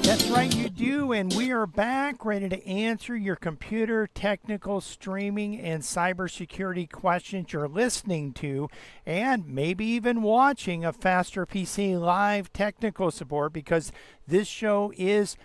That's right, you do, and we are back ready to answer your computer, technical, streaming, and cybersecurity questions you're listening to, and maybe even watching a Faster PC live technical support because this show is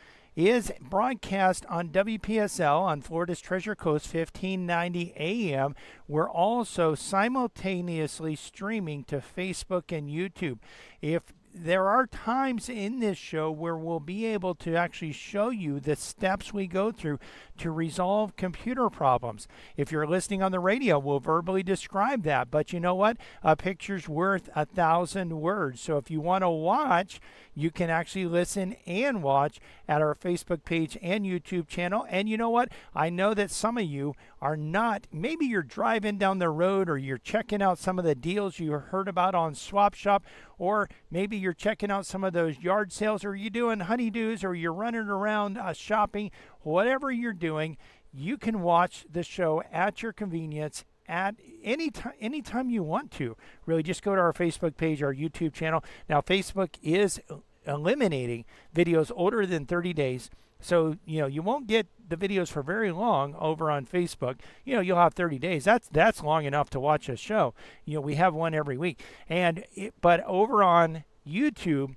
broadcast on WPSL on Florida's Treasure Coast 1590 AM. We're also simultaneously streaming to Facebook and YouTube. If there are times in this show where we'll be able to actually show you the steps we go through to resolve computer problems. If you're listening on the radio, we'll verbally describe that. But you know what? A picture's worth 1,000 words. So if you want to watch, you can actually listen and watch at our Facebook page and YouTube channel. And you know what? I know that some of you are not, maybe you're driving down the road or you're checking out some of the deals you heard about on Swap Shop, or maybe you're checking out some of those yard sales, or you're doing honeydews, or you're running around shopping. Whatever you're doing, you can watch the show at your convenience at any time you want to. Really, just go to our Facebook page, our YouTube channel. Now, Facebook is eliminating videos older than 30 days. So, you won't get the videos for very long over on Facebook. You'll have 30 days. That's long enough to watch a show. We have one every week. But over on YouTube,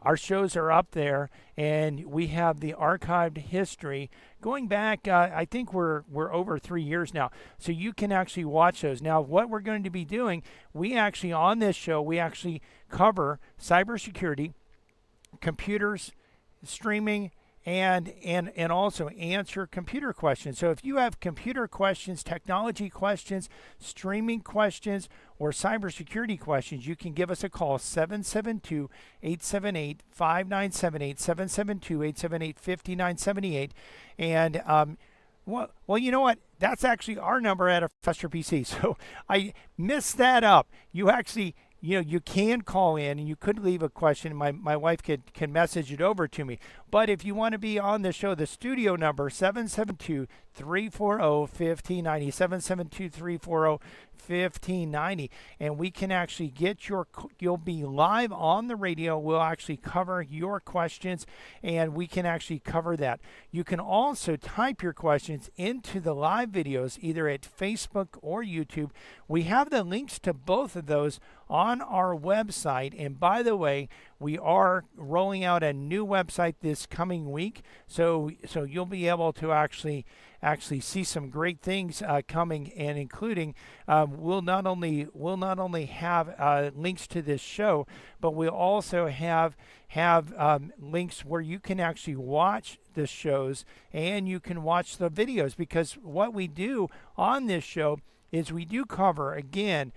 our shows are up there, and we have the archived history going back. I think we're over 3 years now, so you can actually watch those. Now, what we're going to be doing, on this show, we actually cover cybersecurity, computers, streaming, and also answer computer questions. So if you have computer questions, technology questions, streaming questions, or cybersecurity questions, you can give us a call, 772-878-5978, 772-878-5978. And, well, you know what? That's actually our number at a Faster PC. So I messed that up. You actually... you can call in and you could leave a question. My wife can message it over to me. But if you want to be on the show, the studio number, 772-340-1590, 772-340-1590. And we can actually get you'll be live on the radio. We'll actually cover your questions, and we can actually cover that. You can also type your questions into the live videos, either at Facebook or YouTube. We have the links to both of those on our website. And by the way, we are rolling out a new website this coming week, so you'll be able to actually see some great things coming, and including we'll not only have links to this show, but we'll also have links where you can actually watch the shows and you can watch the videos, because what we do on this show is we do cover, again,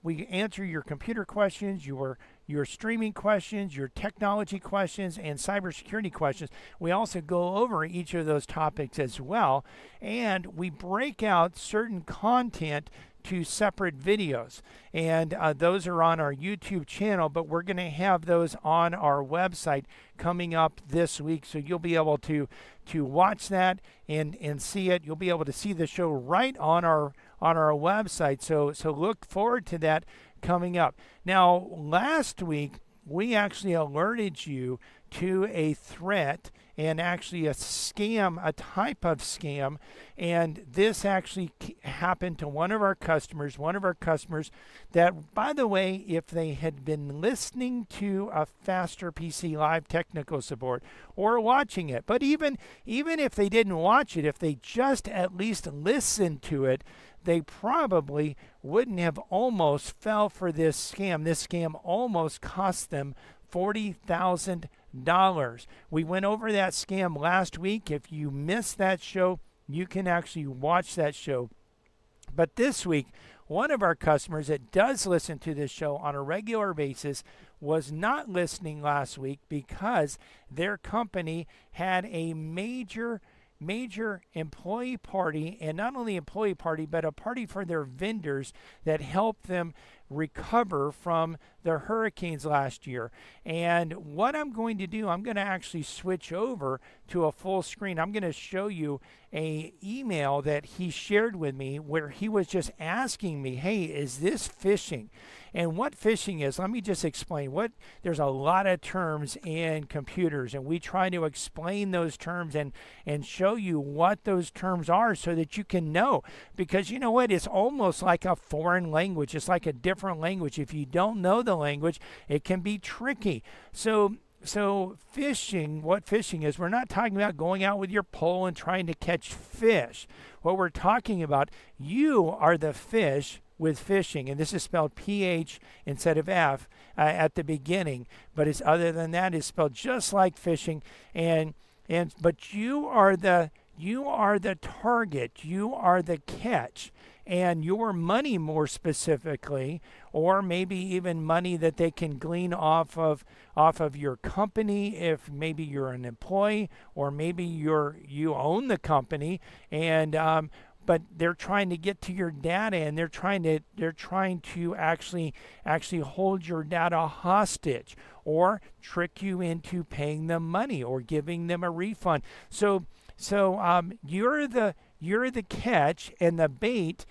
we answer your computer questions, your streaming questions, your technology questions, and cybersecurity questions. We also go over each of those topics as well, and we break out certain content to separate videos, and those are on our YouTube channel, but we're going to have those on our website coming up this week, so you'll be able to watch that and see it. You'll be able to see the show right on our website, so look forward to that coming up. Now, last week we actually alerted you to a threat and actually a scam, a type of scam, and this actually happened to one of our customers that, by the way, if they had been listening to a Faster PC live technical support or watching it, but even if they didn't watch it, if they just at least listened to it, they probably wouldn't have almost fell for this scam. This scam almost cost them $40,000. We went over that scam last week. If you missed that show, you can actually watch that show. But this week, one of our customers that does listen to this show on a regular basis was not listening last week because their company had a major employee party, and not only employee party, but a party for their vendors that helped them recover from the hurricanes last year. And what I'm going to do, I'm going to actually switch over to a full screen. I'm going to show you a email that he shared with me where he was just asking me, hey, is this phishing? And what phishing is, let me just explain. There's a lot of terms in computers, and we try to explain those terms and show you what those terms are so that you can know. Because you know what? It's almost like a foreign language. It's like a different language. If you don't know the language, it can be tricky. So phishing, what phishing is, we're not talking about going out with your pole and trying to catch fish. What we're talking about, you are the fish with phishing, and this is spelled PH instead of F at the beginning, but it's other than that, it's spelled just like phishing, but you are the target, you are the catch, and your money more specifically, or maybe even money that they can glean off of your company if maybe you're an employee, or maybe you own the company, and but they're trying to get to your data, and they're trying to actually hold your data hostage or trick you into paying them money or giving them a refund. So you're the catch, and the bait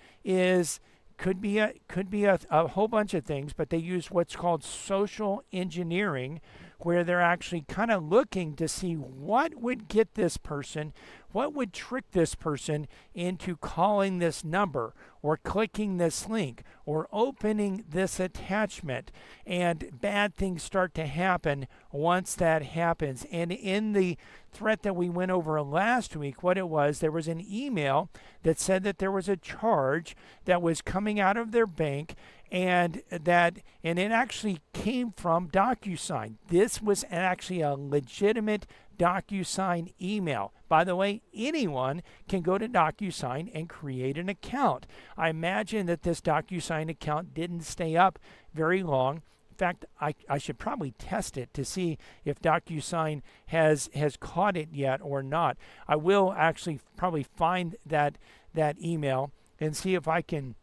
could be a whole bunch of things, but they use what's called social engineering, where they're actually kind of looking to see what would get this person, what would trick this person into calling this number or clicking this link or opening this attachment, and bad things start to happen once that happens. And in the threat that we went over last week, what it was, there was an email that said that there was a charge that was coming out of their bank, and it actually came from DocuSign. This was actually a legitimate DocuSign email. By the way, anyone can go to DocuSign and create an account. I imagine that this DocuSign account didn't stay up very long. In fact, I should probably test it to see if DocuSign has caught it yet or not. I will actually probably find that email and see if I can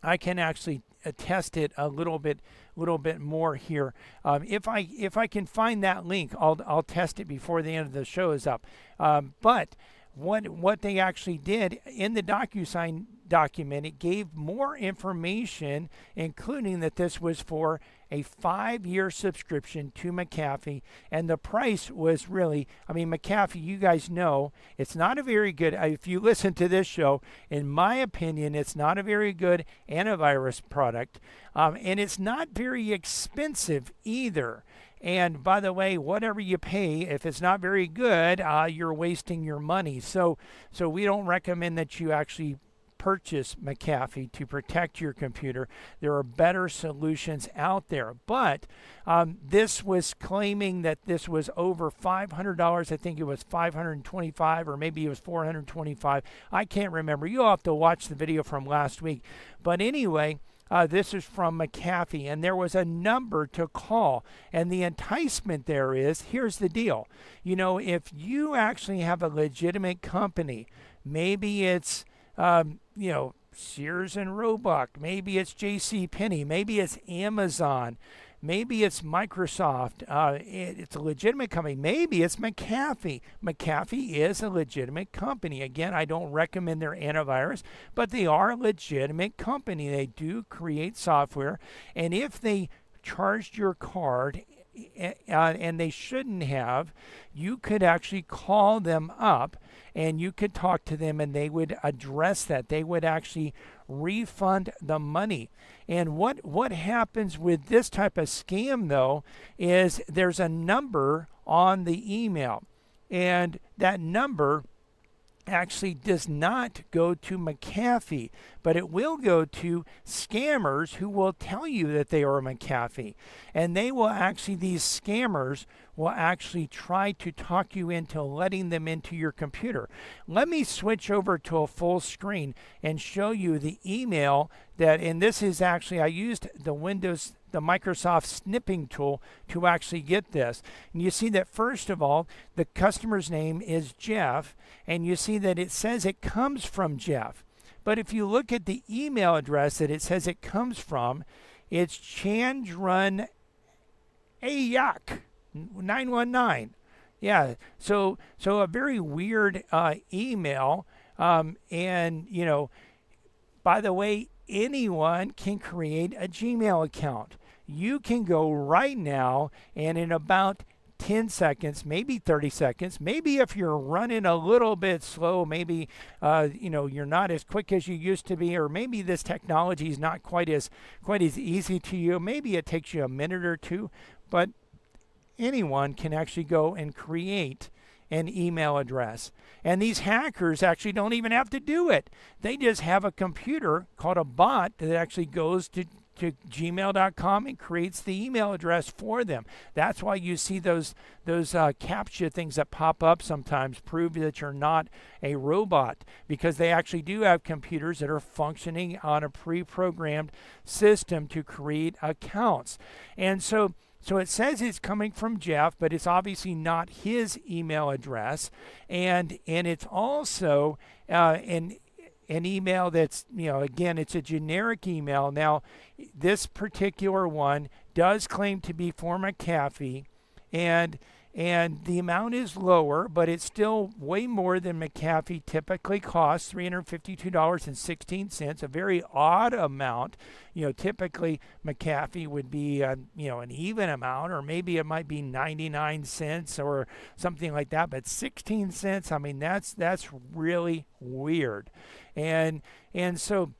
actually test it a little bit more here. If I can find that link, I'll test it before the end of the show is up. But what they actually did in the DocuSign document, it gave more information, including that this was for a 5-year subscription to McAfee, and the price was really, McAfee, you guys know, it's not a very good, if you listen to this show, in my opinion, it's not a very good antivirus product, and it's not very expensive either. And by the way, whatever you pay, if it's not very good, you're wasting your money. So we don't recommend that you actually purchase McAfee to protect your computer. There are better solutions out there. But this was claiming that this was over $500. I think it was $525, or maybe it was $425. I can't remember. You'll have to watch the video from last week. But anyway, this is from McAfee, and there was a number to call. And the enticement there is, here's the deal. If you actually have a legitimate company, maybe it's Sears and Roebuck, maybe it's JCPenney, maybe it's Amazon, maybe it's Microsoft, it's a legitimate company, maybe it's McAfee. McAfee is a legitimate company. Again, I don't recommend their antivirus, but they are a legitimate company. They do create software, and if they charged your card, and they shouldn't have, you could actually call them up and you could talk to them, and they would address that. They would actually refund the money. And what happens with this type of scam, though, is there's a number on the email, and that number actually does not go to McAfee, but it will go to scammers who will tell you that they are McAfee. And they will actually, these scammers will actually try to talk you into letting them into your computer. Let me switch over to a full screen and show you the email that, and this is actually, I used the Microsoft snipping tool to actually get this. And you see that, first of all, the customer's name is Jeff, and you see that it says it comes from Jeff. But if you look at the email address that it says it comes from, It's Chandran Ayak 919. Yeah, so a very weird email, and by the way, anyone can create a Gmail account. You can go right now, and in about 10 seconds, maybe 30 seconds, maybe if you're running a little bit slow, maybe you're not as quick as you used to be, or maybe this technology is not quite as easy to you. Maybe it takes you a minute or two, but anyone can actually go and create an email address. And these hackers actually don't even have to do it. They just have a computer called a bot that actually goes to gmail.com and creates the email address for them. That's why you see those CAPTCHA things that pop up sometimes prove that you're not a robot, because they actually do have computers that are functioning on a pre-programmed system to create accounts. And so it says it's coming from Jeff, but it's obviously not his email address, and it's also an email that's, again, it's a generic email. Now, this particular one does claim to be for McAfee, and the amount is lower, but it's still way more than McAfee typically costs, $352.16, a very odd amount. Typically McAfee would be, an even amount, or maybe it might be 99 cents or something like that, but 16 cents, I mean, that's really weird. And so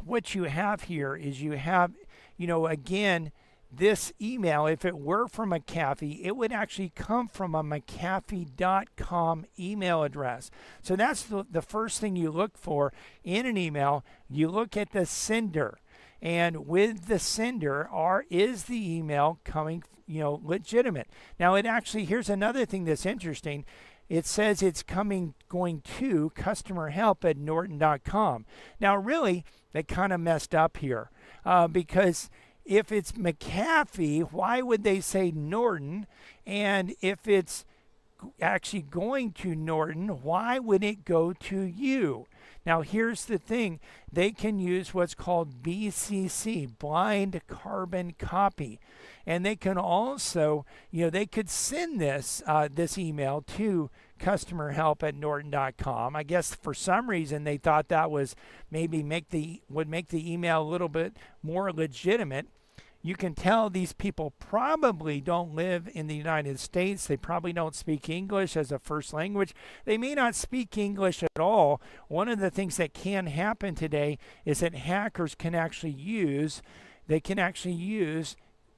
what you have here is you have, again, this email, if it were from McAfee, it would actually come from a McAfee.com email address. So that's the first thing you look for in an email. You look at the sender. And with the sender is the email coming, legitimate. Now, it actually, here's another thing that's interesting. It says it's going to customer help at norton.com. Now, really, they kind of messed up here, because if it's McAfee, why would they say Norton? And if it's actually going to Norton, why would it go to you? Now, here's the thing. They can use what's called BCC, blind carbon copy. And they can also, they could send this email to customer help at norton.com. I guess for some reason they thought that was maybe would make the email a little bit more legitimate. You can tell these people probably don't live in the United States. They probably don't speak English as a first language. They may not speak English at all. One of the things that can happen today is that hackers can actually use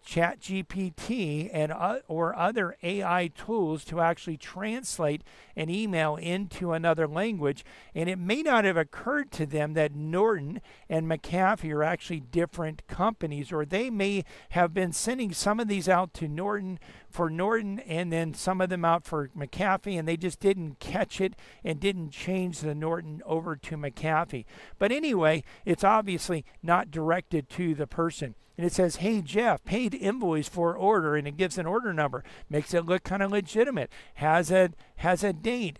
ChatGPT and or other AI tools to actually translate an email into another language, and it may not have occurred to them that Norton and McAfee are actually different companies, or they may have been sending some of these out to Norton for Norton and then some of them out for McAfee, and they just didn't catch it and didn't change the Norton over to McAfee. But anyway, it's obviously not directed to the person. And it says, hey, Jeff, paid invoice for order, and it gives an order number. Makes it look kind of legitimate. Has a date.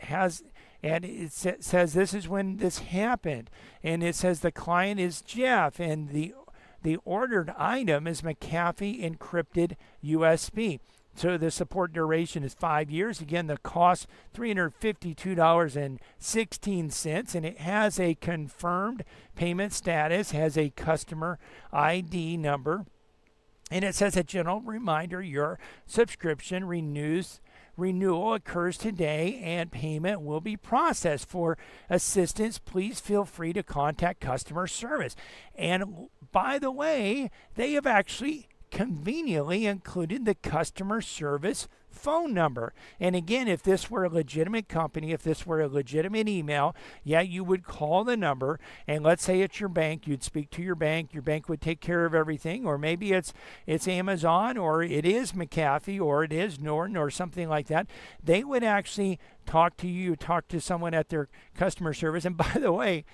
And it says this is when this happened. And it says the client is Jeff, and the ordered item is McAfee encrypted USB. So the support duration is 5 years. Again, the cost $352.16, and it has a confirmed payment status, has a customer ID number, and it says a general reminder: your subscription renewal occurs today, and payment will be processed. For assistance, please feel free to contact customer service. And by the way, they have actually conveniently included the customer service phone number. And again, if this were a legitimate company, if this were a legitimate email, you would call the number, and let's say it's your bank, you'd speak to your bank would take care of everything, or maybe it's Amazon, or it is McAfee, or it is Norton, or something like that. They would actually talk to someone at their customer service. And by the way,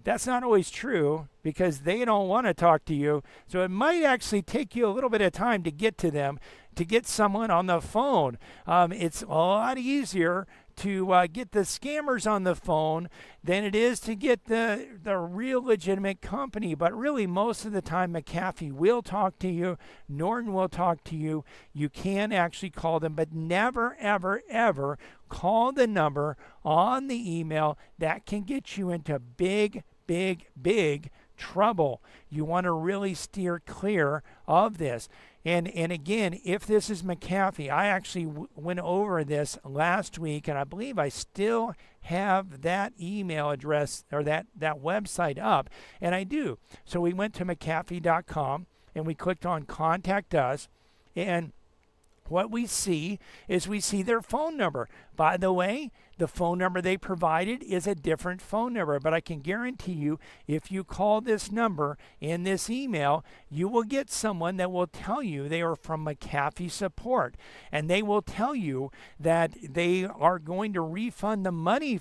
that's not always true, because they don't want to talk to you. So it might actually take you a little bit of time to get to them, to get someone on the phone. It's a lot easier to get the scammers on the phone than it is to get the real legitimate company. But really, most of the time, McAfee will talk to you. Norton will talk to you. You can actually call them, but never, ever, ever call the number on the email. That can get you into big, big, big trouble. You want to really steer clear of this. And again, if this is McAfee, I actually went over this last week, and I believe I still have that email address or that website up, and I do. So we went to McAfee.com and we clicked on Contact Us, and what we see is we see their phone number. By the way, the phone number they provided is a different phone number, but I can guarantee you if you call this number in this email, you will get someone that will tell you they are from McAfee support, and they will tell you that they are going to refund the money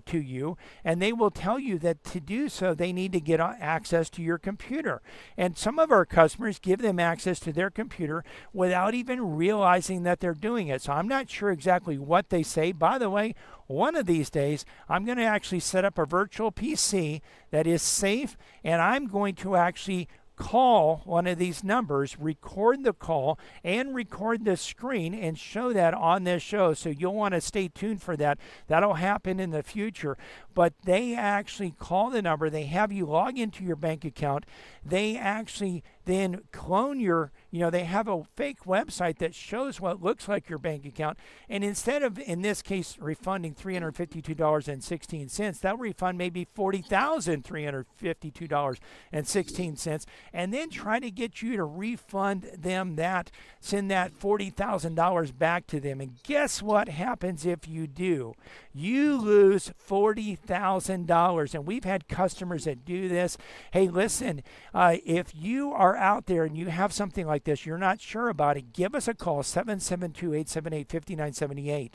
to you, and they will tell you that to do so they need to get access to your computer. And some of our customers give them access to their computer without even realizing that they're doing it. So I'm not sure exactly what they say. By the way, one of these days I'm going to actually set up a virtual PC that is safe, and I'm going to actually call one of these numbers, record the call, and record the screen and show that on this show. So you'll want to stay tuned for that. That'll happen in the future. But they actually call the number. They have you log into your bank account. They actually then clone your, they have a fake website that shows what looks like your bank account. And instead of, in this case, refunding $352.16, they'll refund maybe $40,352.16, and then try to get you to refund them that, send that $40,000 back to them. And guess what happens if you do? You lose $40,000. And we've had customers that do this. Hey, listen, if you are out there and you have something like this, you're not sure about it, give us a call, 772-878-5978.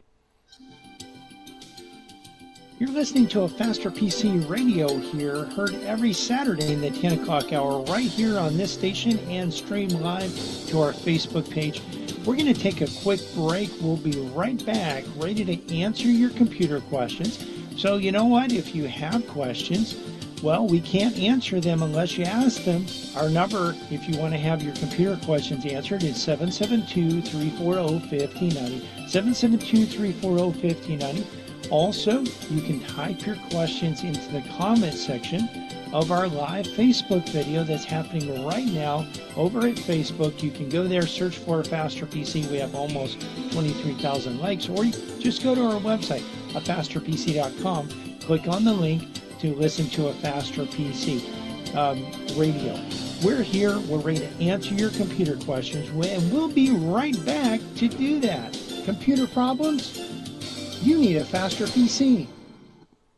You're listening to a Faster PC radio here, heard every Saturday in the 10 o'clock hour right here on this station and stream live to our Facebook page. We're going to take a quick break. We'll be right back, ready to answer your computer questions. So you know what? If you have questions, well, we can't answer them unless you ask them. Our number, if you want to have your computer questions answered, is 772-340-5090. 772-340-5090. Also, you can type your questions into the comment section of our live Facebook video that's happening right now over at Facebook. You can go there, search for Faster PC. We have almost 23,000 likes. Or you just go to our website, afasterpc.com, click on the link to listen to a Faster PC radio. We're here. We're ready to answer your computer questions, and we'll be right back to do that. Computer problems? You need a Faster PC.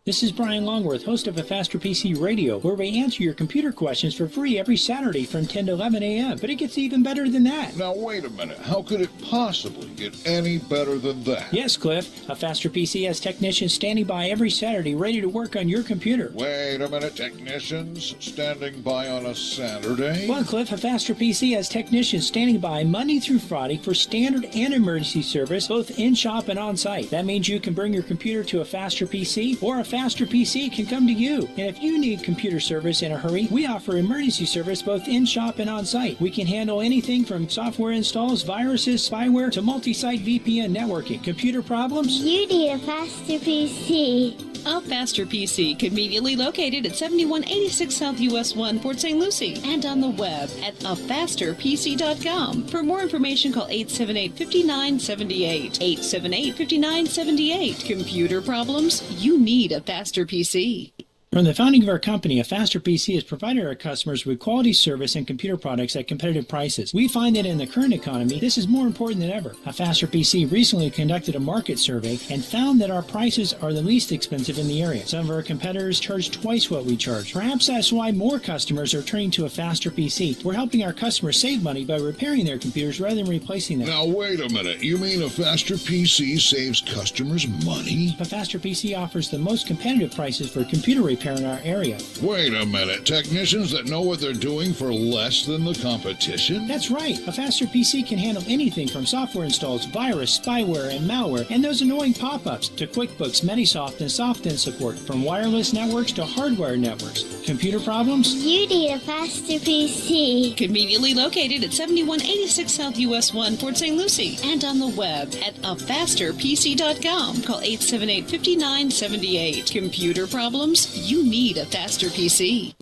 This is Brian Longworth, host of A Faster PC Radio, where we answer your computer questions for free every Saturday from 10 to 11 a.m. But it gets even better than that. Now, wait a minute. How could it possibly get any better than that? Yes, Cliff. A Faster PC has technicians standing by every Saturday ready to work on your computer. Wait a minute. Technicians standing by on a Saturday? Well, Cliff, A Faster PC has technicians standing by Monday through Friday for standard and emergency service, both in-shop and on-site. That means you can bring your computer to A Faster PC, or A Faster PC can come to you. And if you need computer service in a hurry, we offer emergency service both in-shop and on-site. We can handle anything from software installs, viruses, spyware, to multi-site VPN networking. Computer problems? You need a Faster PC. A Faster PC, conveniently located at 7186 South US 1, Port St. Lucie, and on the web at afasterpc.com. For more information, call 878-5978. 878-5978. Computer problems? You need a Faster PC. From the founding of our company, A Faster PC has provided our customers with quality service and computer products at competitive prices. We find that in the current economy, this is more important than ever. A Faster PC recently conducted a market survey and found that our prices are the least expensive in the area. Some of our competitors charge twice what we charge. Perhaps that's why more customers are turning to A Faster PC. We're helping our customers save money by repairing their computers rather than replacing them. Now, wait a minute. You mean A Faster PC saves customers money? A Faster PC offers the most competitive prices for computer repairs repair in our area. Wait a minute. Technicians that know what they're doing for less than the competition? That's right. A faster PC can handle anything from software installs, virus, spyware, and malware, and those annoying pop-ups to QuickBooks, Manysoft, and SoftIn support, from wireless networks to hardware networks. Computer problems? You need a faster PC. Conveniently located at 7186 South US 1, Port St. Lucie, and on the web at afasterpc.com. Call 878-5978. Computer problems? You need a faster PC.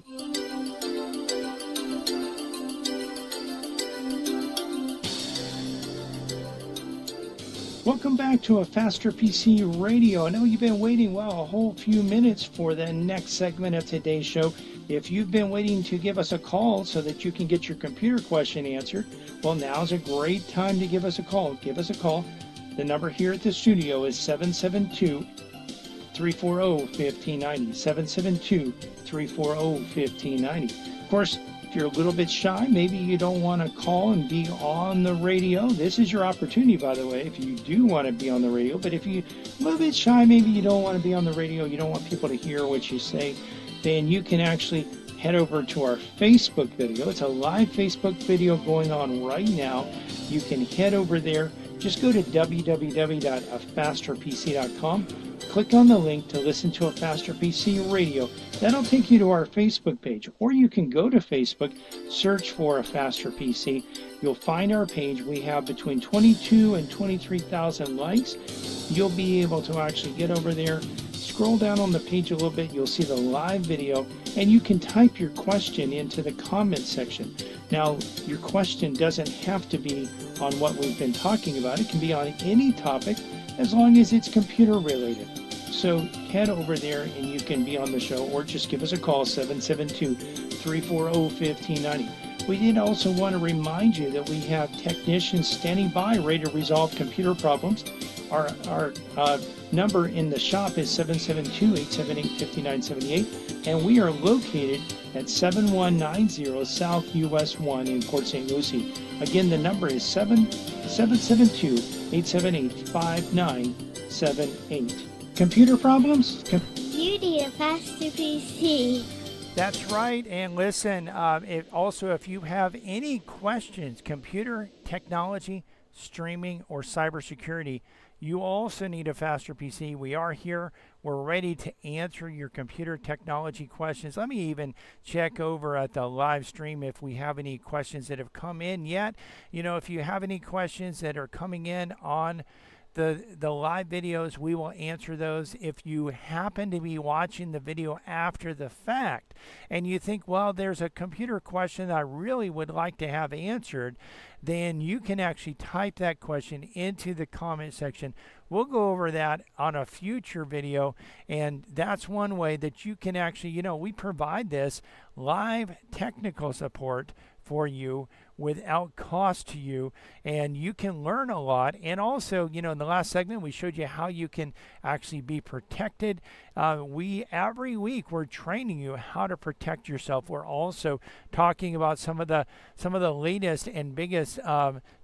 Welcome back to a Faster PC Radio. I know you've been waiting, a whole few minutes for the next segment of today's show. If you've been waiting to give us a call so that you can get your computer question answered, well, now's a great time to give us a call. Give us a call. The number here at the studio is 772-340-1590. 772-340-1590. Of course, if you're a little bit shy, maybe you don't want to call and be on the radio, this is your opportunity, by the way, if you do want to be on the radio. But if you're a little bit shy, maybe you don't want to be on the radio, you don't want people to hear what you say, then you can actually head over to our Facebook video. It's a live Facebook video going on right now. You can head over there. Just go to www.afasterpc.com. Click on the link to listen to a Faster PC Radio. That'll take you to our Facebook page. Or you can go to Facebook, search for a Faster PC. You'll find our page. We have between 22 and 23,000 likes. You'll be able to actually get over there, scroll down on the page a little bit. You'll see the live video, and you can type your question into the comment section. Now, your question doesn't have to be on what we've been talking about. It can be on any topic as long as it's computer related. So head over there and you can be on the show, or just give us a call, 772-340-1590. We did also want to remind you that we have technicians standing by ready to resolve computer problems. Our number in the shop is 772-878-5978, and we are located at 7190 South US 1 in Port St. Lucie. Again, the number is 772-878-5978. Computer problems? You need a faster PC. That's right. And listen, if you have any questions, computer, technology, streaming, or cybersecurity, you also need a faster PC. We are here. We're ready to answer your computer technology questions. Let me even check over at the live stream if we have any questions that have come in yet. If you have any questions that are coming in on the live videos, we will answer those. If you happen to be watching the video after the fact and you think, well, there's a computer question that I really would like to have answered, then you can actually type that question into the comment section. We'll go over that on a future video, and that's one way that you can actually, we provide this live technical support for you without cost to you, and you can learn a lot. And also, in the last segment we showed you how you can actually be protected. Every week we're training you how to protect yourself. We're also talking about some of the latest and biggest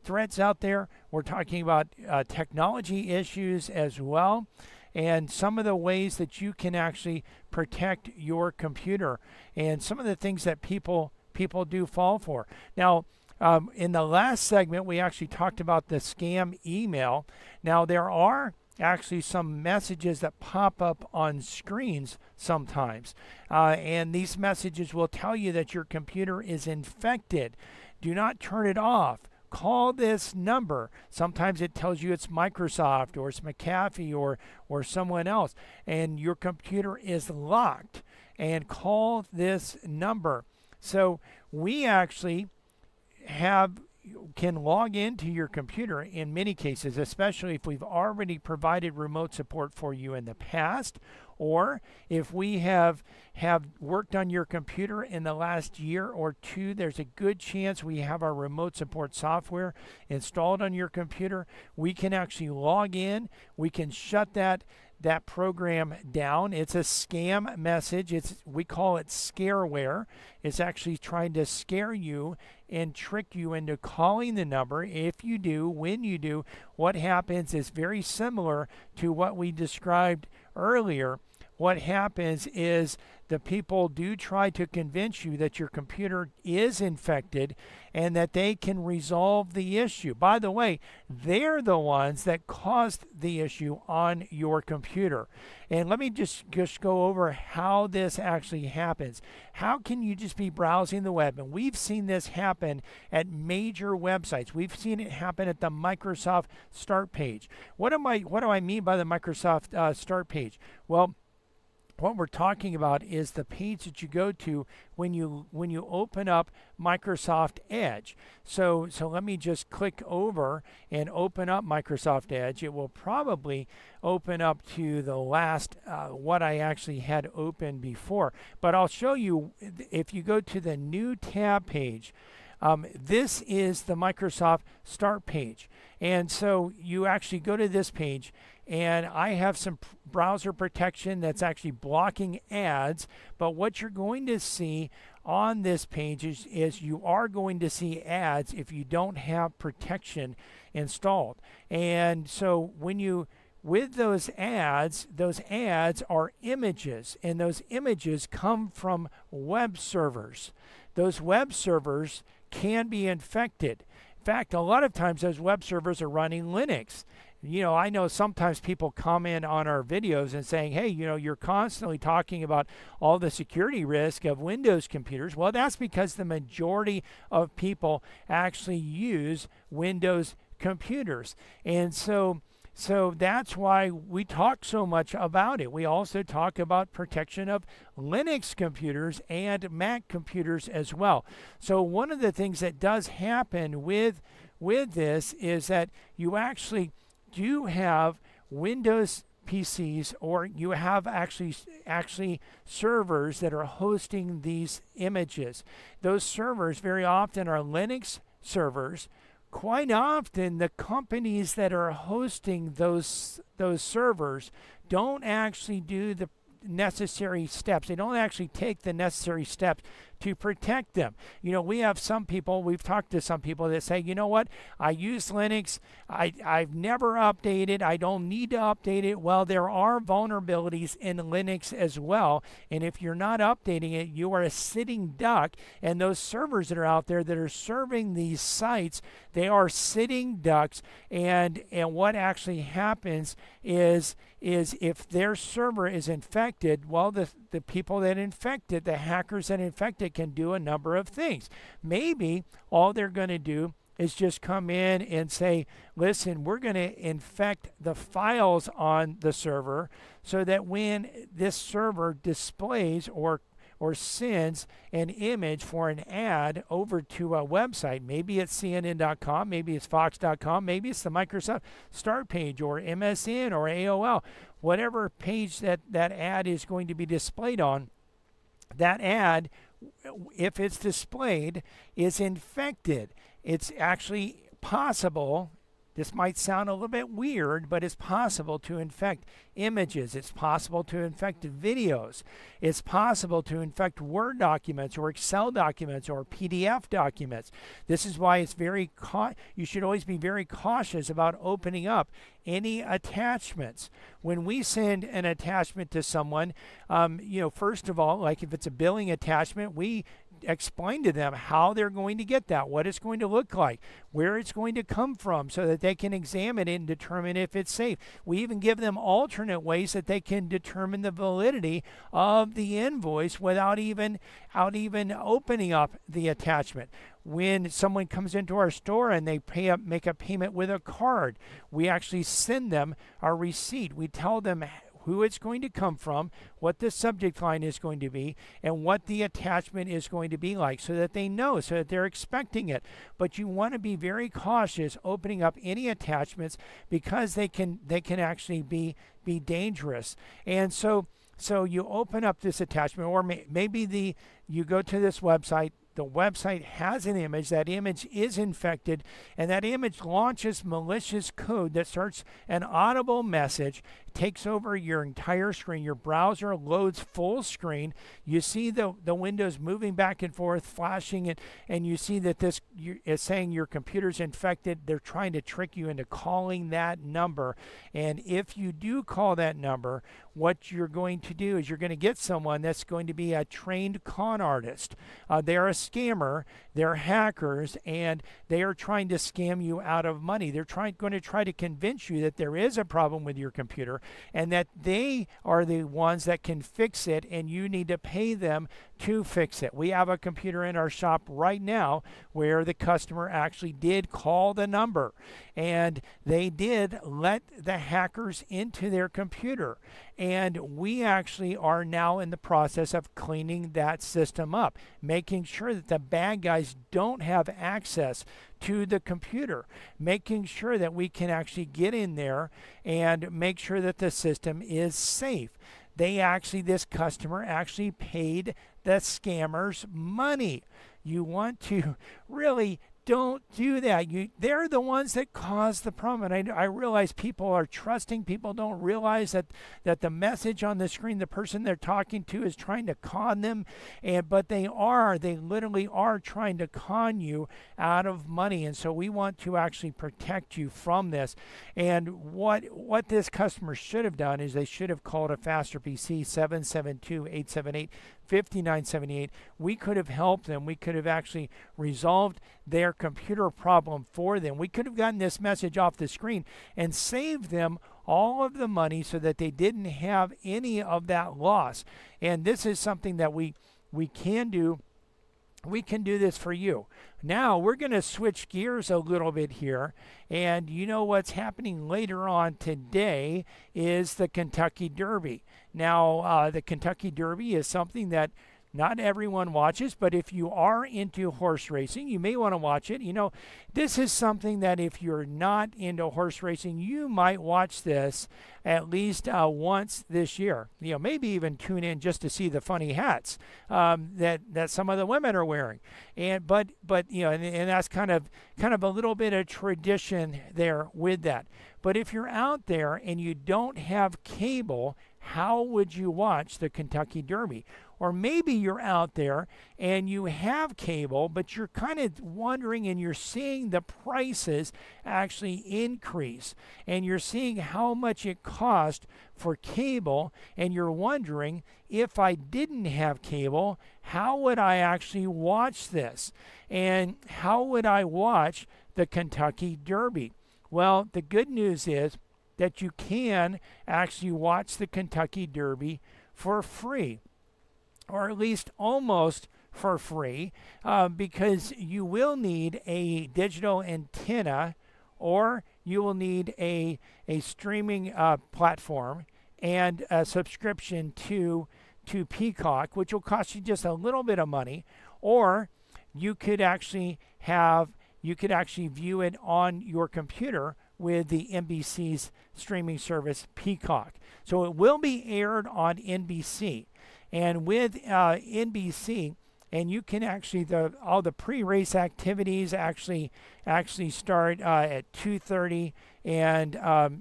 threats out there. We're talking about technology issues as well, and some of the ways that you can actually protect your computer, and some of the things that people do fall for. Now, in the last segment, we actually talked about the scam email. Now, there are actually some messages that pop up on screens sometimes, and these messages will tell you that your computer is infected. Do not turn it off. Call this number. Sometimes it tells you it's Microsoft or it's McAfee or someone else, and your computer is locked. And call this number. So we actually can log into your computer in many cases, especially if we've already provided remote support for you in the past, or if we have worked on your computer in the last year or two. There's a good chance we have our remote support software installed on your computer. We can actually log in. We can shut that program down. It's a scam message. We call it Scareware. It's actually trying to scare you and trick you into calling the number. If you do, when you do, what happens is very similar to what we described earlier what happens is the people do try to convince you that your computer is infected and that they can resolve the issue. By the way, they're the ones that caused the issue on your computer. And let me just go over how this actually happens. How can you just be browsing the web? And we've seen this happen at major websites. We've seen it happen at the Microsoft Start page. What do I mean by the Microsoft Start page? Well, what we're talking about is the page that you go to when you open up Microsoft Edge. So let me just click over and open up Microsoft Edge. It will probably open up to the last what I actually had open before. But I'll show you if you go to the new tab page. This is the Microsoft Start page. And so you actually go to this page, and I have some browser protection that's actually blocking ads. But what you're going to see on this page is you are going to see ads if you don't have protection installed. And so with those ads are images, and those images come from web servers. Those web servers can be infected. In fact, a lot of times those web servers are running Linux. I know sometimes people comment on our videos and saying, hey, you're constantly talking about all the security risk of Windows computers. Well, that's because the majority of people actually use Windows computers. And so that's why we talk so much about it. We also talk about protection of Linux computers and Mac computers as well. So one of the things that does happen with this is that you actually do have Windows PCs, or you have actually servers that are hosting these images. Those servers very often are Linux servers. Quite often, the companies that are hosting those servers don't actually do the necessary steps. They don't actually take the necessary steps to protect them. We have some people, we've talked to some people that say, you know what, I use Linux, I've never updated, I don't need to update it. Well, there are vulnerabilities in Linux as well, and if you're not updating it, you are a sitting duck, and those servers that are out there that are serving these sites, they are sitting ducks, and what actually happens is if their server is infected, well, the people that infect it, the hackers that infect it, can do a number of things. Maybe all they're going to do is just come in and say, listen, we're going to infect the files on the server so that when this server displays or sends an image for an ad over to a website, maybe it's CNN.com, maybe it's Fox.com, maybe it's the Microsoft Start page or MSN or AOL, whatever page that ad is going to be displayed on, that ad, if it's displayed, is infected. It's actually possible, this might sound a little bit weird, but it's possible to infect images. It's possible to infect videos. It's possible to infect Word documents or Excel documents or PDF documents. This is why it's you should always be very cautious about opening up any attachments. When we send an attachment to someone, first of all, like if it's a billing attachment, we explain to them how they're going to get that, what it's going to look like, where it's going to come from, so that they can examine it and determine if it's safe. We even give them alternate ways that they can determine the validity of the invoice without even opening up the attachment. When someone comes into our store and they make a payment with a card, we actually send them our receipt. We tell them who it's going to come from, what the subject line is going to be, and what the attachment is going to be like, so that they know, so that they're expecting it. But you want to be very cautious opening up any attachments, because they can actually be dangerous. And so you open up this attachment, or maybe you go to this website. The website has an image, that image is infected, and that image launches malicious code that starts an audible message takes over your entire screen. Your browser loads full screen. You see the windows moving back and forth, flashing, and you see that this is saying your computer's infected. They're trying to trick you into calling that number. And if you do call that number, what you're going to do is you're going to get someone that's going to be a trained con artist. They're a scammer, they're hackers, and they are trying to scam you out of money. They're going to try to convince you that there is a problem with your computer and that they are the ones that can fix it, and you need to pay them to fix it. We have a computer in our shop right now where the customer actually did call the number, and they did let the hackers into their computer. And we actually are now in the process of cleaning that system up, making sure that the bad guys don't have access to the computer, making sure that we can actually get in there and make sure that the system is safe. This customer actually paid the scammers money. You want to really don't do that. They're the ones that cause the problem. And I realize people are trusting. People don't realize that the message on the screen, the person they're talking to is trying to con them. But they literally are trying to con you out of money. And so we want to actually protect you from this. And what this customer should have done is they should have called a Faster PC 772-878-5978. We could have helped them. We could have actually resolved their computer problem for them. We could have gotten this message off the screen and saved them all of the money so that they didn't have any of that loss. And this is something that we can do. We can do this for you. Now we're going to switch gears a little bit here, and you know what's happening later on today is the Kentucky Derby. Now the Kentucky Derby is something that not everyone watches, but if you are into horse racing, you may want to watch it. You know, this is something that if you're not into horse racing, you might watch this at least once this year. You know, maybe even tune in just to see the funny hats that some of the women are wearing. But you know, and that's kind of a little bit of tradition there with that. But if you're out there and you don't have cable, how would you watch the Kentucky Derby? Or maybe you're out there and you have cable, but you're kind of wondering and you're seeing the prices actually increase. And you're seeing how much it cost for cable, and you're wondering, if I didn't have cable, how would I actually watch this? And how would I watch the Kentucky Derby? Well, the good news is that you can actually watch the Kentucky Derby for free, or at least almost for free, because you will need a digital antenna, or you will need a streaming platform and a subscription to Peacock, which will cost you just a little bit of money, or you could actually view it on your computer with the NBC's streaming service Peacock. So it will be aired on NBC. And with NBC, and you can actually, all the pre-race activities actually start at 2:30, and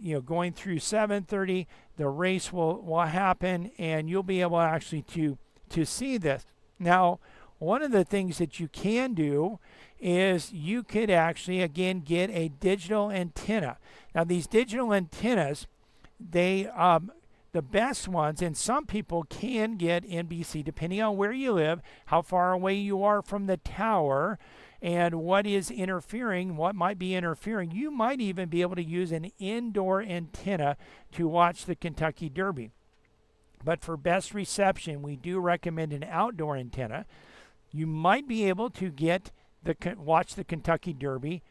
you know, going through 7:30, the race will happen, and you'll be able actually to see this. Now, one of the things that you can do is you could actually, again, get a digital antenna. Now, these digital antennas, the best ones, and some people can get NBC depending on where you live, how far away you are from the tower, and what is interfering, what might be interfering. You might even be able to use an indoor antenna to watch the Kentucky Derby. But for best reception, we do recommend an outdoor antenna. You might be able to watch the Kentucky Derby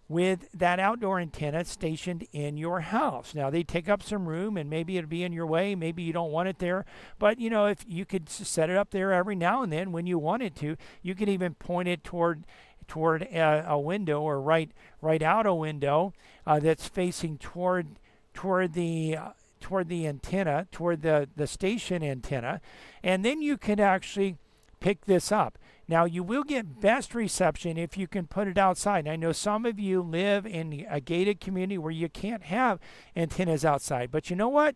with that outdoor antenna stationed in your house. Now, they take up some room, and maybe it'll be in your way. Maybe you don't want it there. But, you know, if you could set it up there every now and then when you wanted to, you could even point it toward a window, or right out a window that's facing toward the antenna, toward the station antenna. And then you could actually pick this up. Now, you will get best reception if you can put it outside. I know some of you live in a gated community where you can't have antennas outside. But you know what?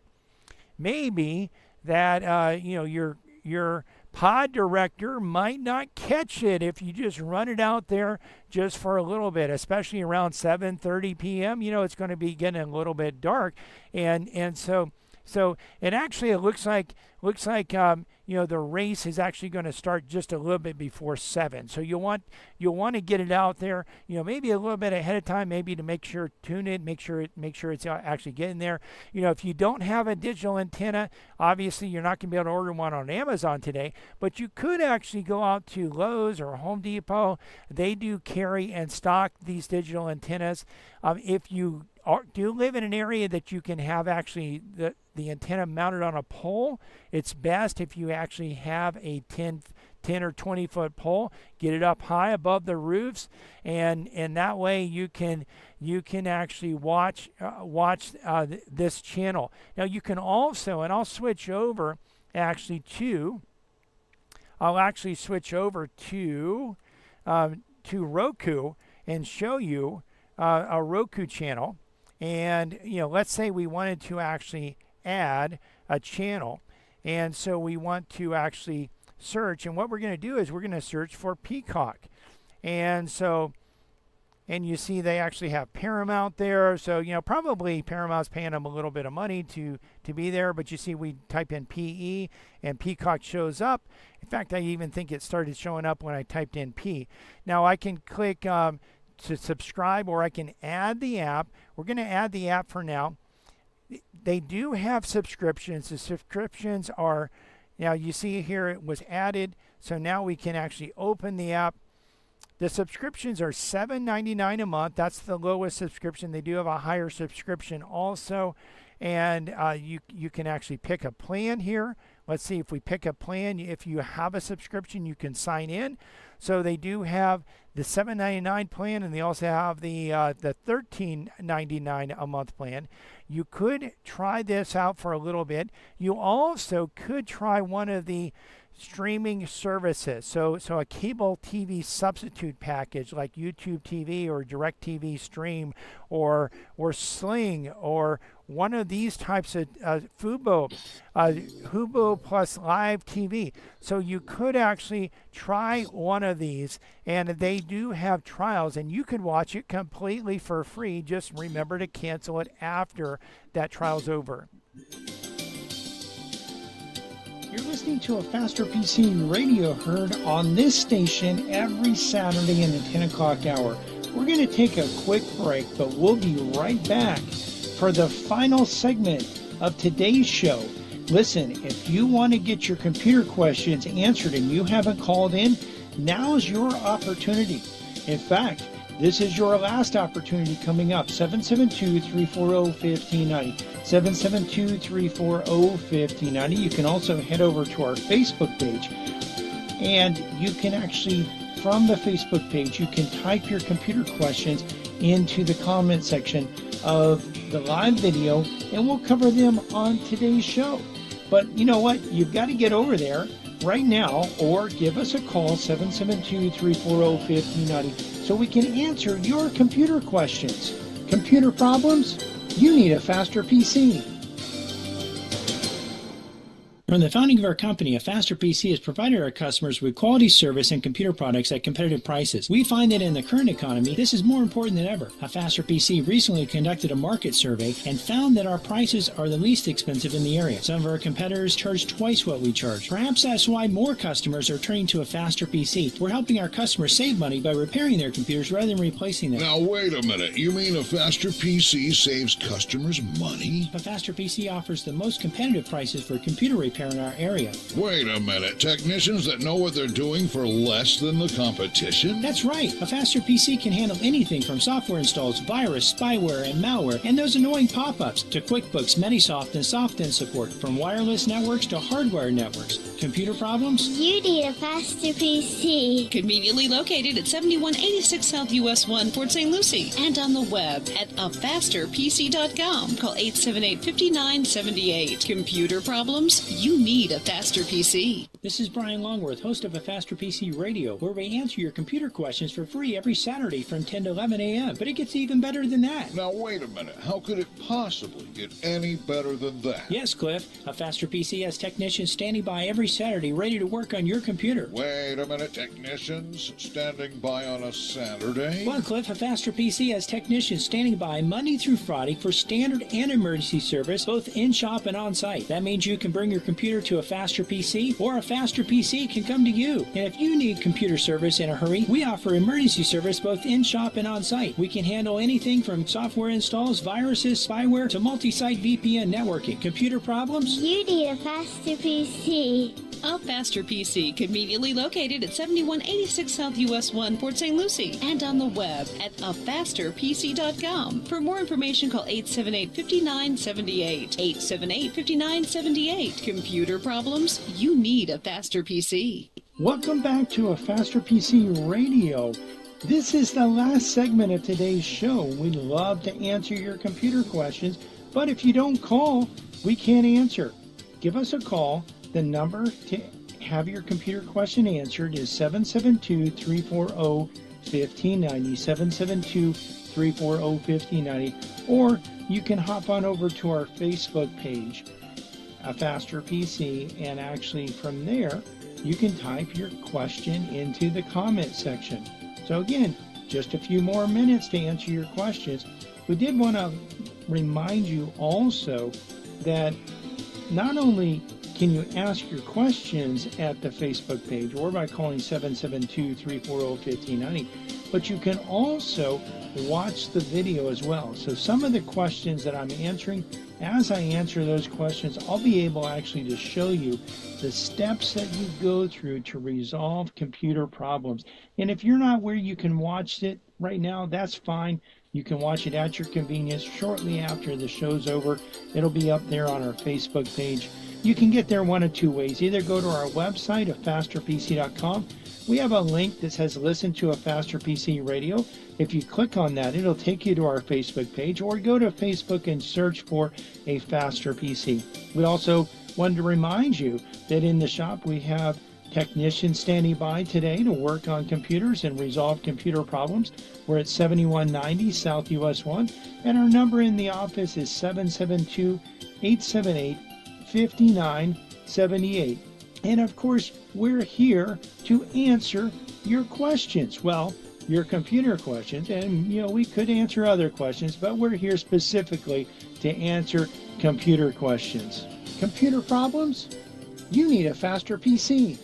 Maybe that your pod director might not catch it if you just run it out there just for a little bit, especially around 7:30 p.m. It's going to be getting a little bit dark, and so it actually looks like the race is actually going to start just a little bit before 7. So you'll want to get it out there, maybe a little bit ahead of time, maybe to tune it, make sure it's actually getting there. If you don't have a digital antenna, obviously you're not going to be able to order one on Amazon today, but you could actually go out to Lowe's or Home Depot. They do carry and stock these digital antennas. If you do live in an area that you can have actually the antenna mounted on a pole, it's best if you actually have a 10 or 20 foot pole. Get it up high above the roofs, and that way you can actually watch this channel. Now you can also, and I'll switch over to Roku and show you a Roku channel. And let's say we wanted to actually add a channel, and so we want to actually search, and what we're going to do is we're going to search for Peacock. And you see they actually have Paramount there, so probably Paramount's paying them a little bit of money to be there, but you see we type in PE and Peacock shows up. In fact, I even think it started showing up when I typed in P. Now I can click to subscribe, or I can add the app. We're going to add the app for now. They do have subscriptions. The subscriptions are, now you see here it was added, so now we can actually open the app. The subscriptions are $7.99 a month. That's the lowest subscription. They do have a higher subscription also, and you can actually pick a plan here. Let's see if we pick a plan. If you have a subscription, you can sign in. So they do have the $7.99 plan, and they also have the $13.99 a month plan. You could try this out for a little bit. You also could try one of the streaming services. So a cable TV substitute package like YouTube TV or DirecTV Stream or Sling or one of these types of Fubo plus Live TV. So you could actually try one of these, and they do have trials, and you can watch it completely for free. Just remember to cancel it after that trial's over. You're listening to a Faster PC radio heard on this station every Saturday in the 10 o'clock hour. We're going to take a quick break, but we'll be right back for the final segment of today's show. Listen, if you want to get your computer questions answered and you haven't called in, now's your opportunity. In fact, this is your last opportunity coming up. 772-340-1590. 772-340-1590. You can also head over to our Facebook page, and you can actually, from the Facebook page, you can type your computer questions into the comment section of the live video, and we'll cover them on today's show. But you know what? You've got to get over there right now, or give us a call, 772-340-1590, so we can answer your computer questions. Computer problems? You need a faster PC. From the founding of our company, a Faster PC has provided our customers with quality service and computer products at competitive prices. We find that in the current economy, this is more important than ever. A Faster PC recently conducted a market survey and found that our prices are the least expensive in the area. Some of our competitors charge twice what we charge. Perhaps that's why more customers are turning to a Faster PC. We're helping our customers save money by repairing their computers rather than replacing them. Now, wait a minute. You mean a Faster PC saves customers money? A Faster PC offers the most competitive prices for computer repair in our area. Wait a minute. Technicians that know what they're doing for less than the competition? That's right. A Faster PC can handle anything from software installs, virus, spyware, and malware, and those annoying pop-ups, to QuickBooks, Manysoft, and SoftIn support, from wireless networks to hardware networks. Computer problems? You need a faster PC. Conveniently located at 7186 South US 1, Port St. Lucie, and on the web at afasterpc.com. Call 878-5978. Computer problems? You need a faster PC. This is Brian Longworth, host of A Faster PC Radio, where we answer your computer questions for free every Saturday from 10 to 11 a.m. But it gets even better than that. Now, wait a minute. How could it possibly get any better than that? Yes, Cliff. A Faster PC has technicians standing by every Saturday ready to work on your computer. Wait a minute. Technicians standing by on a Saturday? Well, Cliff, A Faster PC has technicians standing by Monday through Friday for standard and emergency service, both in-shop and on-site. That means you can bring your computer to A Faster PC, or A Faster PC can come to you. And if you need computer service in a hurry, we offer emergency service both in-shop and on-site. We can handle anything from software installs, viruses, spyware, to multi-site VPN networking. Computer problems? You need a faster PC. A Faster PC, conveniently located at 7186 South US 1, Port St. Lucie, and on the web at afasterpc.com. For more information, call 878-5978. 878-5978. Computer problems? You need a Faster PC. Welcome back to A Faster PC Radio. This is the last segment of today's show. We'd love to answer your computer questions, but if you don't call, we can't answer. Give us a call. The number to have your computer question answered is 772-340-1590, 772-340-1590, or you can hop on over to our Facebook page, A Faster PC, and actually from there, you can type your question into the comment section. So again, just a few more minutes to answer your questions. We did want to remind you also that not only can you ask your questions at the Facebook page or by calling 772-340-1590, but you can also watch the video as well. So some of the questions that I'm answering, as I answer those questions, I'll be able actually to show you the steps that you go through to resolve computer problems. And if you're not where you can watch it right now, that's fine. You can watch it at your convenience shortly after the show's over. It'll be up there on our Facebook page. You can get there one of two ways. Either go to our website, afasterpc.com. We have a link that says listen to A Faster PC Radio. If you click on that, it'll take you to our Facebook page, or go to Facebook and search for A Faster PC. We also wanted to remind you that in the shop we have technicians standing by today to work on computers and resolve computer problems. We're at 7190 South US 1, and our number in the office is 772-878-5978. And of course, we're here to answer your questions. Well, your computer questions, and we could answer other questions, but we're here specifically to answer computer questions. Computer problems? You need a faster PC.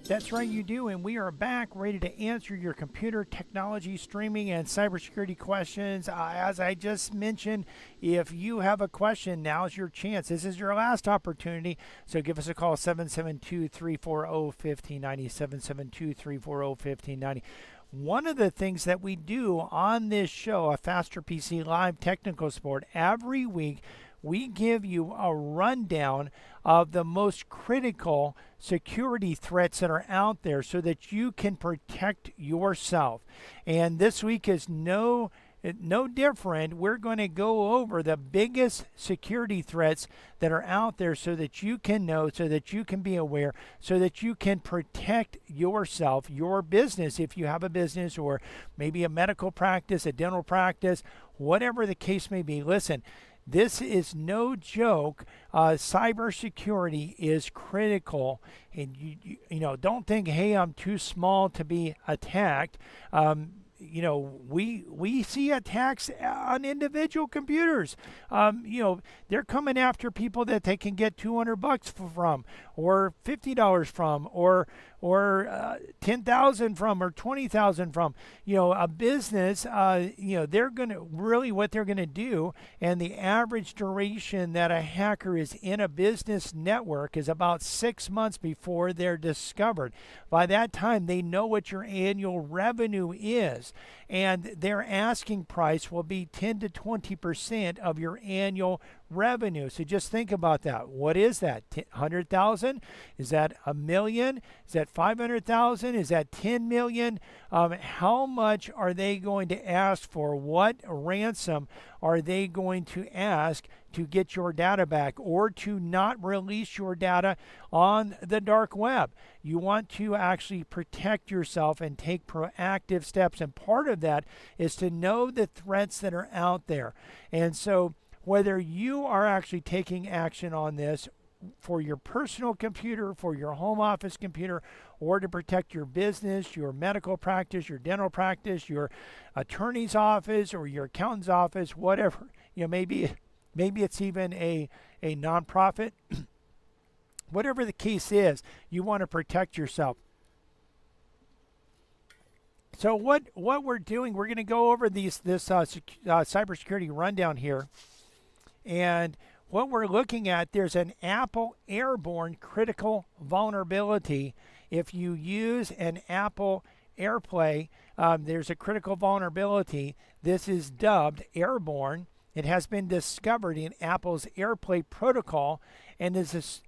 That's right, you do, and we are back ready to answer your computer technology, streaming, and cybersecurity questions. As I just mentioned, if you have a question, now's your chance. This is your last opportunity, so give us a call, 772-340-1590, 772-340-1590. One of the things that we do on this show, A Faster PC Live Technical Support, every week, we give you a rundown of the most critical security threats that are out there so that you can protect yourself. And this week is no different. We're going to go over the biggest security threats that are out there so that you can know, so that you can be aware, so that you can protect yourself, your business, if you have a business, or maybe a medical practice, a dental practice, whatever the case may be. Listen, this is no joke. Cybersecurity is critical, and you don't think, hey, I'm too small to be attacked. We see attacks on individual computers. They're coming after people that they can get $200 from, or $50 from, or $10,000 from, or $20,000 from. A business. They're what they're gonna do, and the average duration that a hacker is in a business network is about 6 months before they're discovered. By that time, they know what your annual revenue is, and their asking price will be 10 to 20% of your annual revenue. So just think about that. What is that? 100,000? Is that a million? Is that 500,000? Is that 10 million? How much are they going to ask for? What ransom are they going to ask to get your data back or to not release your data on the dark web? You want to actually protect yourself and take proactive steps. And part of that is to know the threats that are out there. And so whether you are actually taking action on this for your personal computer, for your home office computer, or to protect your business, your medical practice, your dental practice, your attorney's office, or your accountant's office, whatever, maybe it's even a nonprofit. Whatever the case is, you want to protect yourself. So what we're doing, we're going to go over this cybersecurity rundown here. And what we're looking at, there's an Apple Airborne critical vulnerability. If you use an Apple AirPlay, there's a critical vulnerability. This is dubbed Airborne. It has been discovered in Apple's AirPlay protocol and its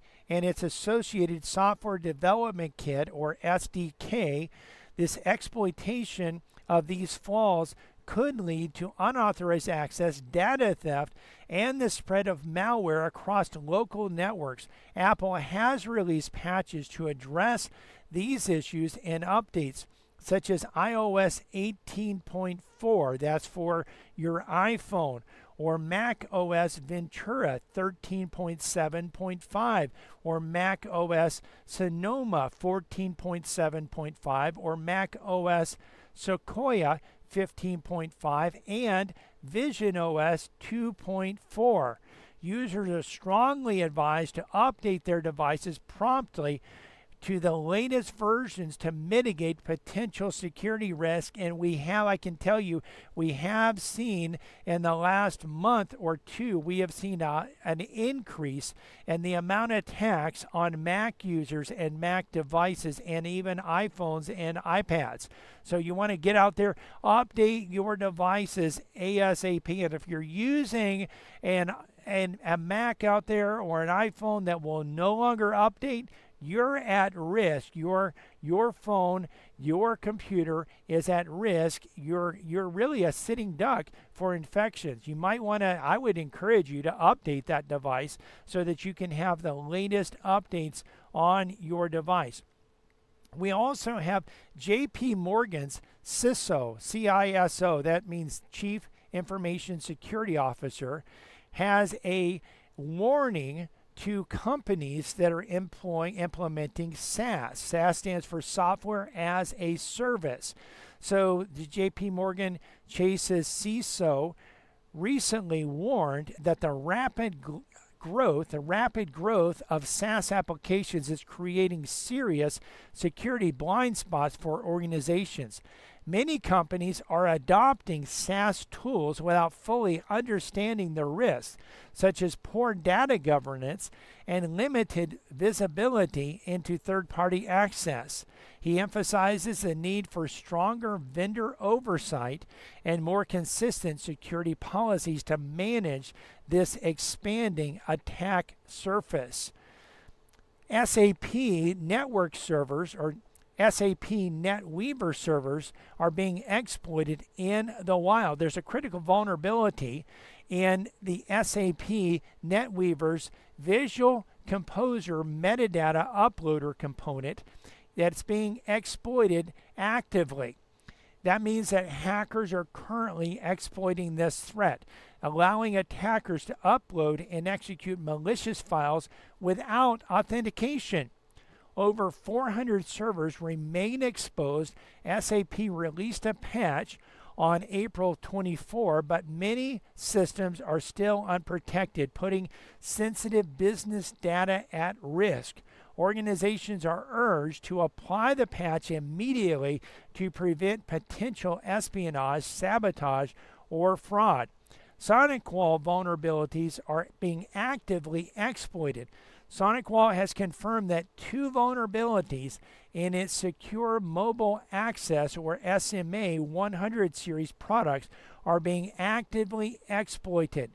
associated software development kit, or SDK. This exploitation of these flaws could lead to unauthorized access, data theft, and the spread of malware across local networks. Apple has released patches to address these issues and updates, such as iOS 18.4, that's for your iPhone, or macOS Ventura 13.7.5, or macOS Sonoma 14.7.5, or macOS Sequoia 15.5, and visionOS 2.4. Users are strongly advised to update their devices promptly to the latest versions to mitigate potential security risk. And I can tell you, we have seen in the last month or two, we have seen an increase in the amount of attacks on Mac users and Mac devices and even iPhones and iPads. So you want to get out there, update your devices ASAP. And if you're using a Mac out there or an iPhone that will no longer update, you're at risk. Your phone, your computer is at risk. You're really a sitting duck for infections. You might want to, I would encourage you to update that device so that you can have the latest updates on your device. We also have JP Morgan's CISO, CISO, that means Chief Information Security Officer, has a warning to companies that are implementing SaaS. SaaS stands for Software as a Service. So the JP Morgan Chase's CISO recently warned that the rapid growth of SaaS applications is creating serious security blind spots for organizations. Many companies are adopting SaaS tools without fully understanding the risks, such as poor data governance and limited visibility into third-party access. He emphasizes the need for stronger vendor oversight and more consistent security policies to manage this expanding attack surface. SAP network servers, or SAP NetWeaver servers, are being exploited in the wild. There's a critical vulnerability in the SAP NetWeaver's Visual Composer metadata uploader component that's being exploited actively. That means that hackers are currently exploiting this threat, allowing attackers to upload and execute malicious files without authentication. Over 400 servers remain exposed. SAP released a patch on April 24, but many systems are still unprotected, putting sensitive business data at risk. Organizations are urged to apply the patch immediately to prevent potential espionage, sabotage, or fraud. SonicWall vulnerabilities are being actively exploited. SonicWall has confirmed that 2 vulnerabilities in its Secure Mobile Access, or SMA 100 series products, are being actively exploited.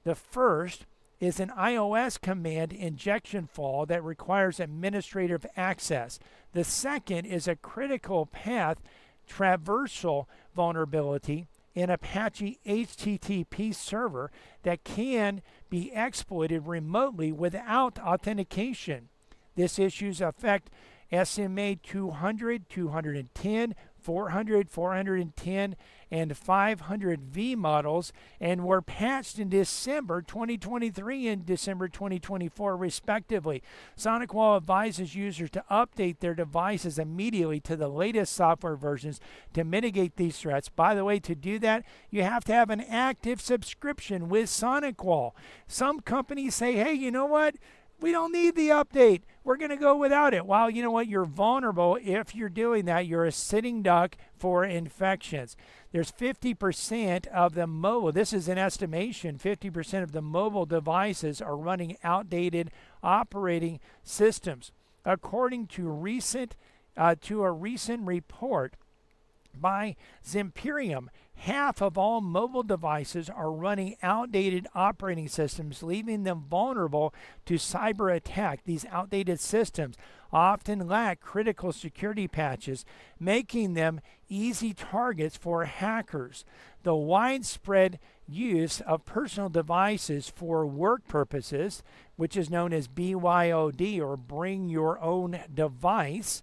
The first is an iOS command injection flaw that requires administrative access. The second is a critical path traversal vulnerability in Apache HTTP server that can be exploited remotely without authentication. These issues affect SMA 200, 210, 400, 410, and 500V models, and were patched in December 2023 and December 2024 respectively. SonicWall advises users to update their devices immediately to the latest software versions to mitigate these threats. By the way, to do that, you have to have an active subscription with SonicWall. Some companies say, hey, you know what? We don't need the update. We're going to go without it. Well, you know what? You're vulnerable if you're doing that. You're a sitting duck for infections. There's 50% of the mobile, this is an estimation, 50% of the mobile devices are running outdated operating systems. According to a recent report by Zimperium, half of all mobile devices are running outdated operating systems, leaving them vulnerable to cyber attack. These outdated systems often lack critical security patches, making them easy targets for hackers. The widespread use of personal devices for work purposes, which is known as BYOD, or bring your own device,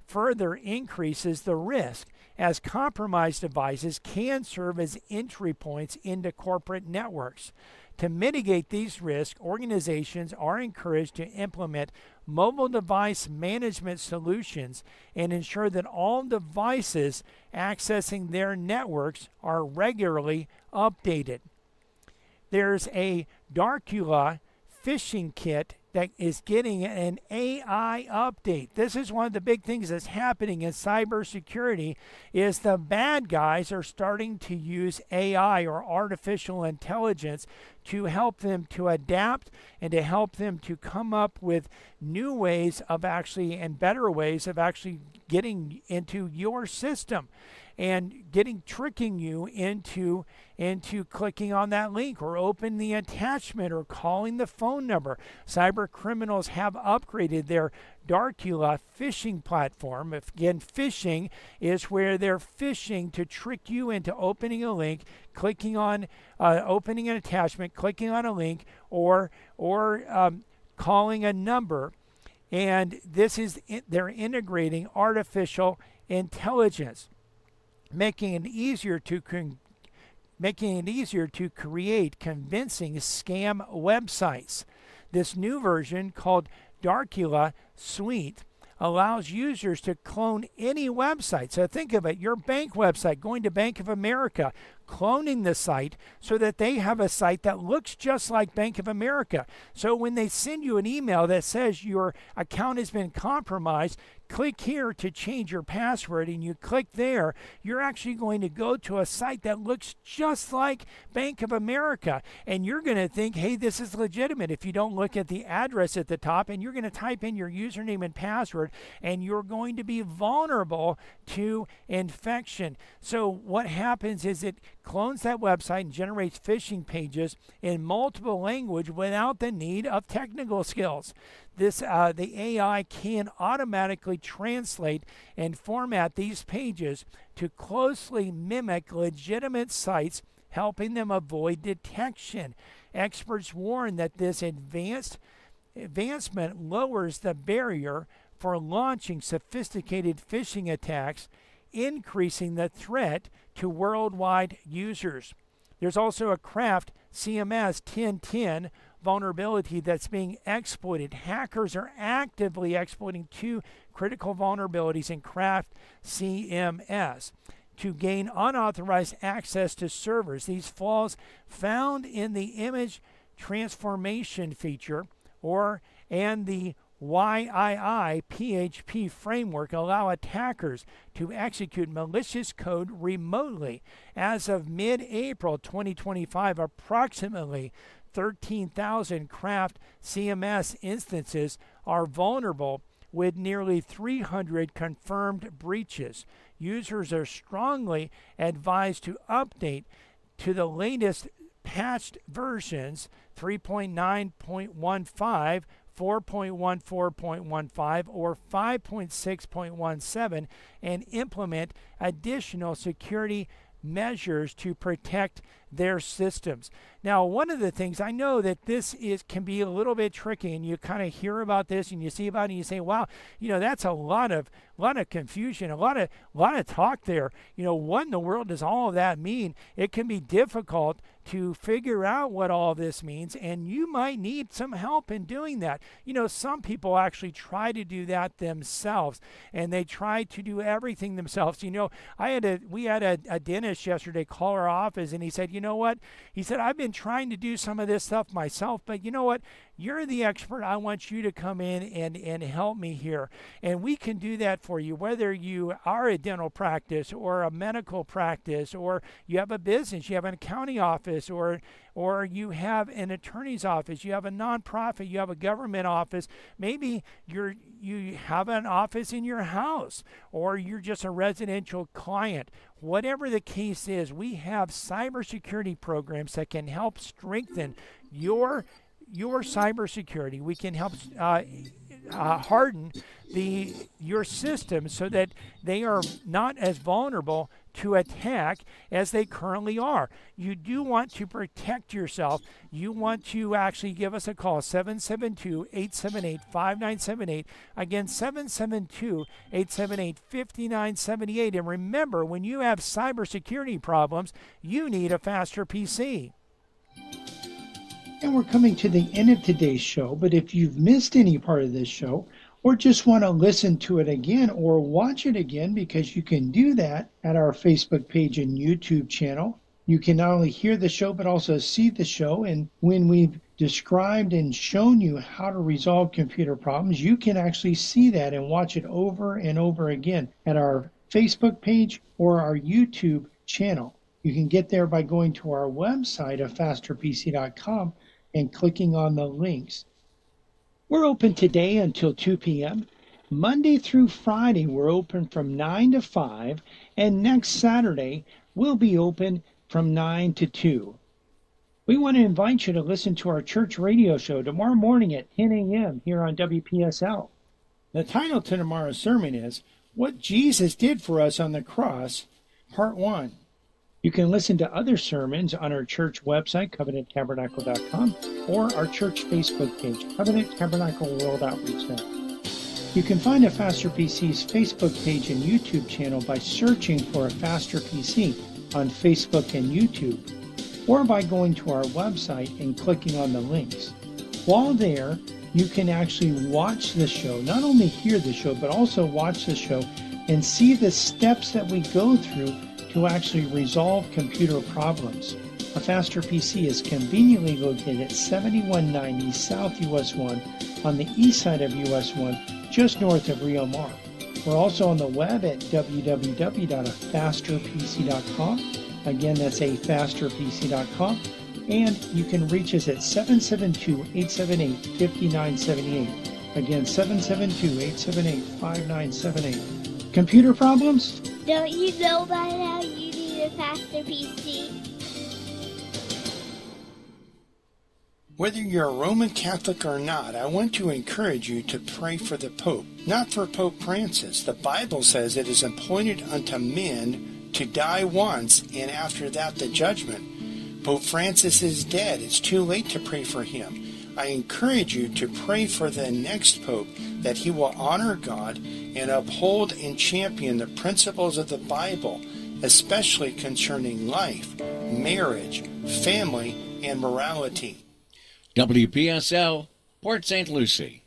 further increases the risk, as compromised devices can serve as entry points into corporate networks. To mitigate these risks, organizations are encouraged to implement mobile device management solutions and ensure that all devices accessing their networks are regularly updated. There's a Darkula phishing kit that is getting an AI update. This is one of the big things that's happening in cybersecurity, is the bad guys are starting to use AI, or artificial intelligence, to help them to adapt and to help them to come up with new ways of actually, and better ways of actually getting into your system and tricking you into clicking on that link or opening the attachment or calling the phone number. Cyber criminals have upgraded their Darkula phishing platform. Again, phishing is where they're phishing to trick you into opening a link, clicking on opening an attachment, clicking on a link, or calling a number. And this is they're integrating artificial intelligence, making it easier to create convincing scam websites. This new version, called Darkula Suite, allows users to clone any website. So think of it, your bank website, going to Bank of America, cloning the site so that they have a site that looks just like Bank of America. So when they send you an email that says your account has been compromised, click here to change your password, and you click there, you're actually going to go to a site that looks just like Bank of America, and you're going to think, hey, this is legitimate if you don't look at the address at the top, and you're going to type in your username and password, and you're going to be vulnerable to infection. So what happens is it clones that website and generates phishing pages in multiple languages without the need of technical skills. The AI can automatically translate and format these pages to closely mimic legitimate sites, helping them avoid detection. Experts warn that this advancement lowers the barrier for launching sophisticated phishing attacks, increasing the threat to worldwide users. There's also a Craft CMS 1010 vulnerability that's being exploited. Hackers are actively exploiting two critical vulnerabilities in Craft CMS to gain unauthorized access to servers. These flaws, found in the image transformation feature and the YII PHP framework, allow attackers to execute malicious code remotely. As of mid-April 2025, approximately 13,000 Craft CMS instances are vulnerable, with nearly 300 confirmed breaches. Users are strongly advised to update to the latest patched versions 3.9.15, 4.14.15, or 5.6.17 and implement additional security measures to protect their systems. Now, one of the things I know that this can be a little bit tricky, and you kind of hear about this and you see about it and you say, wow, that's a lot of confusion, a lot of talk there. What in the world does all of that mean? It can be difficult to figure out what all this means, and you might need some help in doing that. Some people actually try to do that themselves, and they try to do everything themselves. We had a dentist yesterday call our office, and he said, you know what? He said, I've been trying to do some of this stuff myself, but you know what? You're the expert. I want you to come in and help me here. And we can do that for you, whether you are a dental practice or a medical practice, or you have a business, you have an accounting office, or you have an attorney's office, you have a nonprofit, you have a government office. Maybe you have an office in your house, or you're just a residential client. Whatever the case is, we have cybersecurity programs that can help strengthen your cybersecurity. We can help harden your system so that they are not as vulnerable to attack as they currently are. You do want to protect yourself. You want to actually give us a call, 772-878-5978. Again, 772-878-5978. And remember, when you have cybersecurity problems, you need a faster PC. And we're coming to the end of today's show, but if you've missed any part of this show, or just want to listen to it again or watch it again, because you can do that at our Facebook page and YouTube channel. You can not only hear the show, but also see the show. And when we've described and shown you how to resolve computer problems, you can actually see that and watch it over and over again at our Facebook page or our YouTube channel. You can get there by going to our website of fasterpc.com and clicking on the links. We're open today until 2 p.m. Monday through Friday, we're open from 9 to 5, and next Saturday, we'll be open from 9 to 2. We want to invite you to listen to our church radio show tomorrow morning at 10 a.m. here on WPSL. The title to tomorrow's sermon is What Jesus Did for Us on the Cross, Part 1. You can listen to other sermons on our church website, covenanttabernacle.com, or our church Facebook page, Covenant Tabernacle World Outreach Network. You can find a Faster PC's Facebook page and YouTube channel by searching for a Faster PC on Facebook and YouTube, or by going to our website and clicking on the links. While there, you can actually watch the show, not only hear the show, but also watch the show and see the steps that we go through to actually resolve computer problems. A Faster PC is conveniently located at 7190 South US 1 on the east side of US 1, just north of Rio Mar. We're also on the web at www.afasterpc.com. Again, that's afasterpc.com. And you can reach us at 772-878-5978. Again, 772-878-5978. Computer problems? Don't you know by now you need a faster PC? Whether you're a Roman Catholic or not, I want to encourage you to pray for the Pope, not for Pope Francis. The Bible says it is appointed unto men to die once, and after that the judgment. Pope Francis is dead. It's too late to pray for him. I encourage you to pray for the next Pope, that he will honor God and uphold and champion the principles of the Bible, especially concerning life, marriage, family, and morality. WPSL, Port St. Lucie.